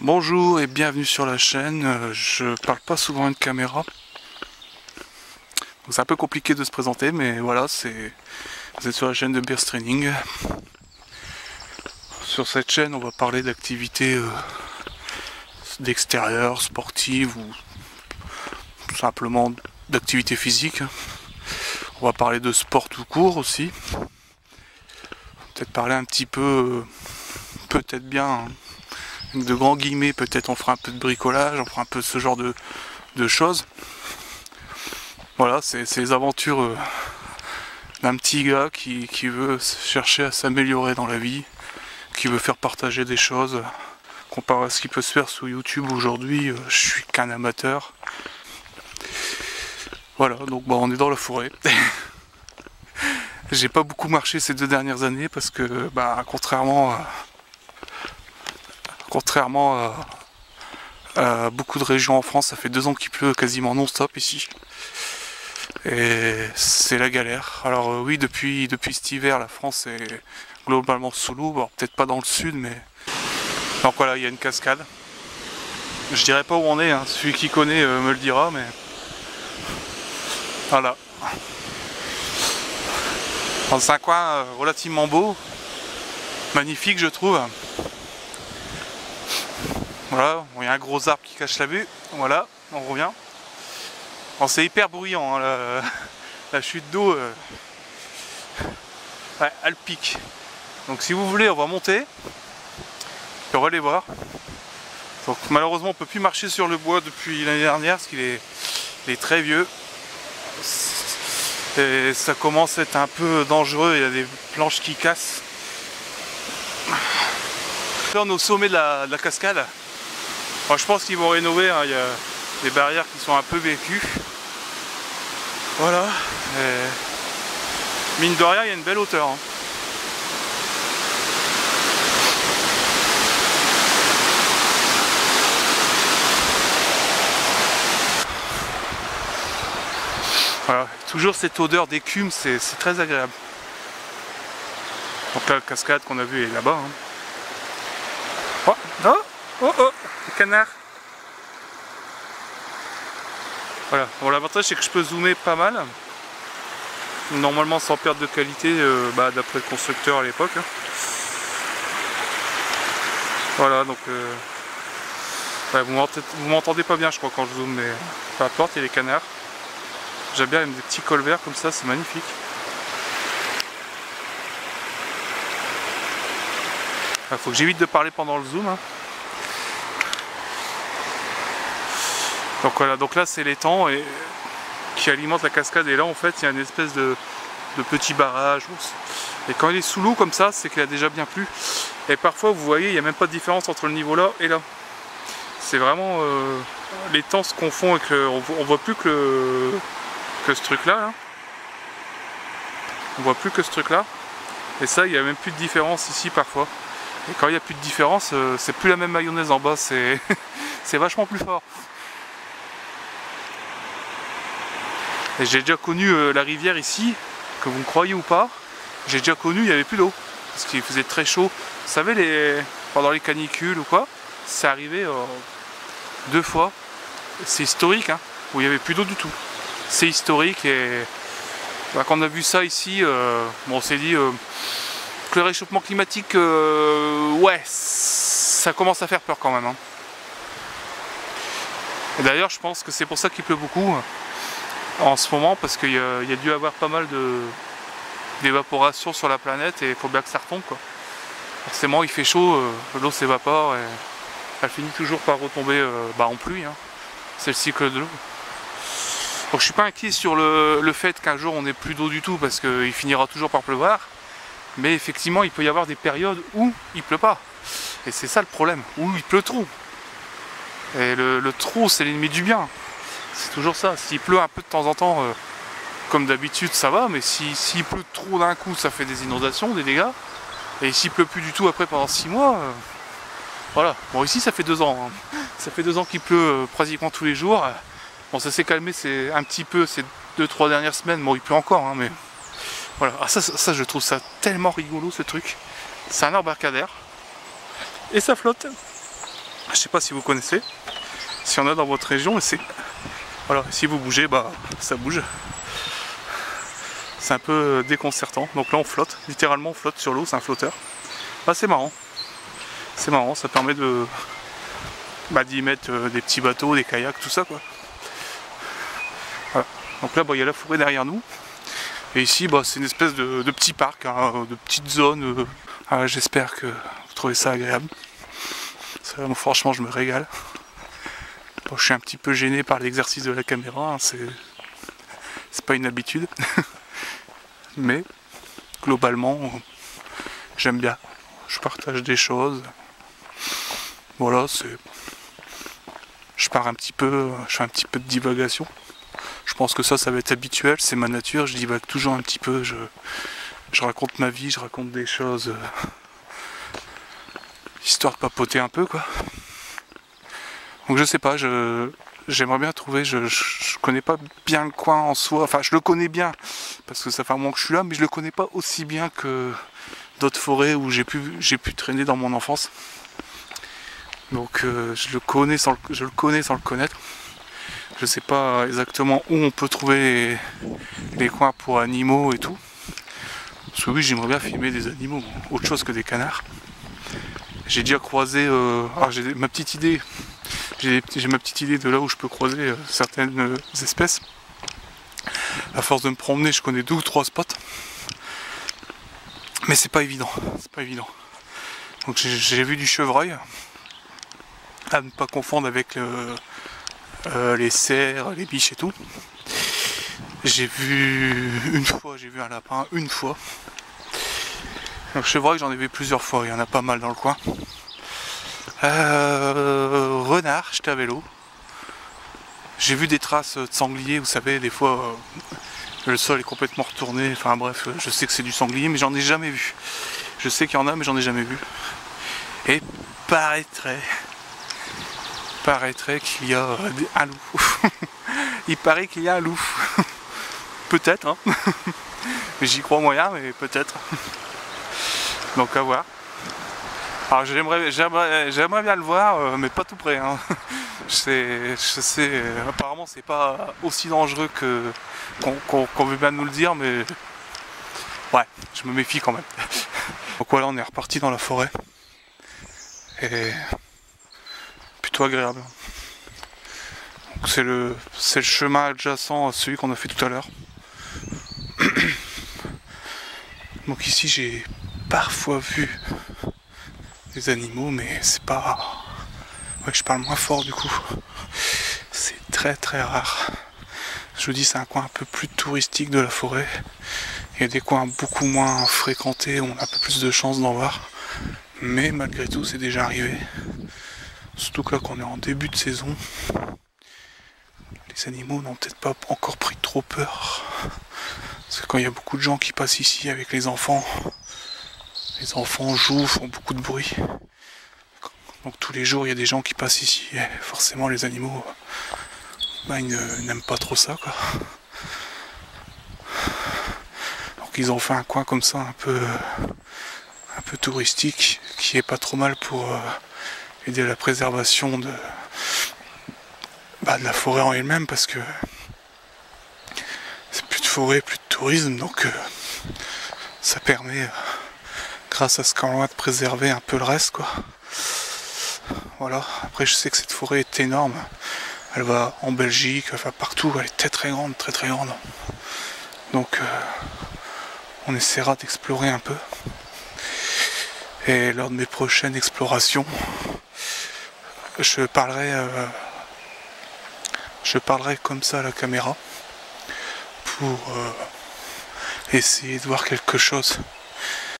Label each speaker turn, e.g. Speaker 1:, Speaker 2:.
Speaker 1: Bonjour et bienvenue sur la chaîne. Je parle pas souvent à une caméra, donc c'est un peu compliqué de se présenter, mais voilà, vous êtes sur la chaîne de Beer Training. Sur cette chaîne, on va parler d'activités d'extérieur, sportives ou tout simplement d'activités physiques. On va parler de sport tout court aussi. Peut-être parler un petit peu, peut-être bien, avec de grands guillemets, peut-être on fera un peu de bricolage, on fera un peu ce genre de choses. Voilà, c'est les aventures d'un petit gars qui veut chercher à s'améliorer dans la vie, qui veut faire partager des choses. Comparé à ce qui peut se faire sur YouTube aujourd'hui, je suis qu'un amateur. Voilà, donc bah, on est dans la forêt. J'ai pas beaucoup marché ces 2 dernières années parce que bah, contrairement à beaucoup de régions en France, ça fait 2 ans qu'il pleut quasiment non-stop ici. Et c'est la galère. Alors oui, depuis cet hiver, la France est globalement sous l'eau. Bon, peut-être pas dans le sud, mais... Donc voilà, il y a une cascade. Je dirais pas où on est, hein. Celui qui connaît me le dira, mais... Voilà. Dans un coin relativement beau. Magnifique, je trouve. Voilà, il y a un gros arbre qui cache la vue. Voilà, on revient. Bon, c'est hyper bruyant, hein, la chute d'eau. Ouais, elle pique. Donc si vous voulez, on va monter. Puis on va aller voir. Donc malheureusement, on peut plus marcher sur le bois depuis l'année dernière parce qu'il est très vieux. Et ça commence à être un peu dangereux, il y a des planches qui cassent. Là on est au sommet de la cascade. Alors, je pense qu'ils vont rénover, hein. Il y a des barrières qui sont un peu vécues. Voilà. Et mine de rien, il y a une belle hauteur, hein. Voilà. Toujours cette odeur d'écume, c'est très agréable. Donc là, la cascade qu'on a vue est là-bas, hein. Oh, oh, oh, oh, le canard. Voilà, bon, l'avantage c'est que je peux zoomer pas mal. Normalement sans perte de qualité, d'après le constructeur à l'époque, hein. Voilà, donc ouais, vous m'entendez pas bien je crois quand je zoome, mais peu importe, il y a les canards. J'aime bien des petits cols verts comme ça, c'est magnifique. Il faut que j'évite de parler pendant le zoom, hein. Donc voilà, donc là c'est l'étang qui alimente la cascade, et là en fait il y a une espèce de petit barrage. Et quand il est sous l'eau comme ça, c'est qu'il a déjà bien plu. Et parfois vous voyez, il n'y a même pas de différence entre le niveau là et là. C'est vraiment... l'étang se confond avec on voit plus que ce truc là, hein. On voit plus que ce truc là. Et ça, il n'y a même plus de différence ici parfois. Et quand il n'y a plus de différence, c'est plus la même mayonnaise en bas, c'est vachement plus fort. Et j'ai déjà connu la rivière ici, que vous me croyez ou pas, j'ai déjà connu, il n'y avait plus d'eau. Parce qu'il faisait très chaud. Vous savez, pendant les canicules ou quoi, c'est arrivé 2 fois. C'est historique, hein, où il n'y avait plus d'eau du tout. C'est historique, et bah, quand on a vu ça ici, bon, on s'est dit que le réchauffement climatique, ouais, ça commence à faire peur quand même, hein. Et d'ailleurs, je pense que c'est pour ça qu'il pleut beaucoup en ce moment, parce qu'il y a dû avoir pas mal d'évaporation sur la planète, et il faut bien que ça retombe, quoi. Forcément il fait chaud, l'eau s'évapore et elle finit toujours par retomber en pluie, hein. C'est le cycle de l'eau. Donc je suis pas inquiet sur le fait qu'un jour on n'ait plus d'eau du tout, parce qu'il finira toujours par pleuvoir. Mais effectivement il peut y avoir des périodes où il pleut pas. Et c'est ça le problème, où il pleut trop. Et le trop c'est l'ennemi du bien. C'est toujours ça. S'il pleut un peu de temps en temps, comme d'habitude ça va, mais s'il pleut trop d'un coup, ça fait des inondations, des dégâts. Et s'il pleut plus du tout après pendant 6 mois, voilà. Bon, ici ça fait 2 ans, hein. Ça fait 2 ans qu'il pleut pratiquement tous les jours. Bon, ça s'est calmé un petit peu ces 2-3 dernières semaines. Bon, il pleut encore, hein, mais voilà. Ah, ça je trouve ça tellement rigolo, ce truc. C'est un embarcadère et ça flotte. Je sais pas si vous connaissez, s'il y en a dans votre région, et c'est... Voilà, si vous bougez, bah ça bouge. C'est un peu déconcertant. Donc là on flotte, littéralement on flotte sur l'eau, c'est un flotteur. Bah c'est marrant. C'est marrant, ça permet de d'y mettre des petits bateaux, des kayaks, tout ça quoi. Voilà. Donc là il y a la forêt derrière nous. Et ici c'est une espèce de petit parc, hein, de petite zone. J'espère que vous trouvez ça agréable. Ça, franchement je me régale. Bon, je suis un petit peu gêné par l'exercice de la caméra, hein, c'est pas une habitude. Mais globalement j'aime bien. Je partage des choses. Voilà, je pars un petit peu, je fais un petit peu de divagation. Je pense que ça va être habituel, c'est ma nature, je divague toujours un petit peu, je raconte ma vie, je raconte des choses, histoire de papoter un peu quoi. Donc je sais pas, j'aimerais bien trouver, je connais pas bien le coin en soi, enfin je le connais bien, parce que ça fait un moment que je suis là, mais je le connais pas aussi bien que d'autres forêts où j'ai pu traîner dans mon enfance. Donc je le connais sans le connaître. Je sais pas exactement où on peut trouver les coins pour animaux et tout. Parce que oui, j'aimerais bien filmer des animaux, autre chose que des canards. J'ai déjà croisé, j'ai ma petite idée. J'ai ma petite idée de là où je peux croiser certaines espèces. À force de me promener, je connais 2 ou 3 spots. Mais c'est pas évident, c'est pas évident. Donc j'ai vu du chevreuil, à ne pas confondre avec les cerfs, les biches et tout. J'ai vu un lapin une fois. Le chevreuil, j'en ai vu plusieurs fois, il y en a pas mal dans le coin. Renard, j'étais à vélo. J'ai vu des traces de sanglier, vous savez, des fois le sol est complètement retourné, enfin bref, je sais que c'est du sanglier, mais j'en ai jamais vu. Je sais qu'il y en a, mais j'en ai jamais vu. Et paraîtrait qu'il y a un loup. Il paraît qu'il y a un loup. Peut-être, hein. J'y crois moyen, mais peut-être. Donc à voir. Alors j'aimerais bien le voir, mais pas tout près. Hein. Je sais, apparemment c'est pas aussi dangereux qu'on veut bien nous le dire, mais ouais, je me méfie quand même. Donc voilà, on est reparti dans la forêt. Et plutôt agréable. C'est le chemin adjacent à celui qu'on a fait tout à l'heure. Donc ici j'ai parfois vu des animaux, mais c'est pas... Ouais, je parle moins fort du coup. C'est très très rare. Je vous dis, c'est un coin un peu plus touristique de la forêt. Il y a des coins beaucoup moins fréquentés où on a un peu plus de chances d'en voir. Mais malgré tout, c'est déjà arrivé. Surtout que là, qu'on est en début de saison, les animaux n'ont peut-être pas encore pris trop peur. Parce que quand il y a beaucoup de gens qui passent ici avec les enfants jouent, font beaucoup de bruit. Donc tous les jours, il y a des gens qui passent ici. Et forcément, les animaux, ils n'aiment pas trop ça, quoi. Donc ils ont fait un coin comme ça, un peu touristique, qui est pas trop mal pour aider à la préservation de la forêt en elle-même, parce que c'est plus de forêt, plus de tourisme, donc ça permet, grâce à ce camp-là, de préserver un peu le reste, quoi. Voilà, après je sais que cette forêt est énorme, elle va en Belgique, enfin partout, elle est très très grande, très très grande. Donc on essaiera d'explorer un peu. Et lors de mes prochaines explorations, je parlerai comme ça à la caméra pour essayer de voir quelque chose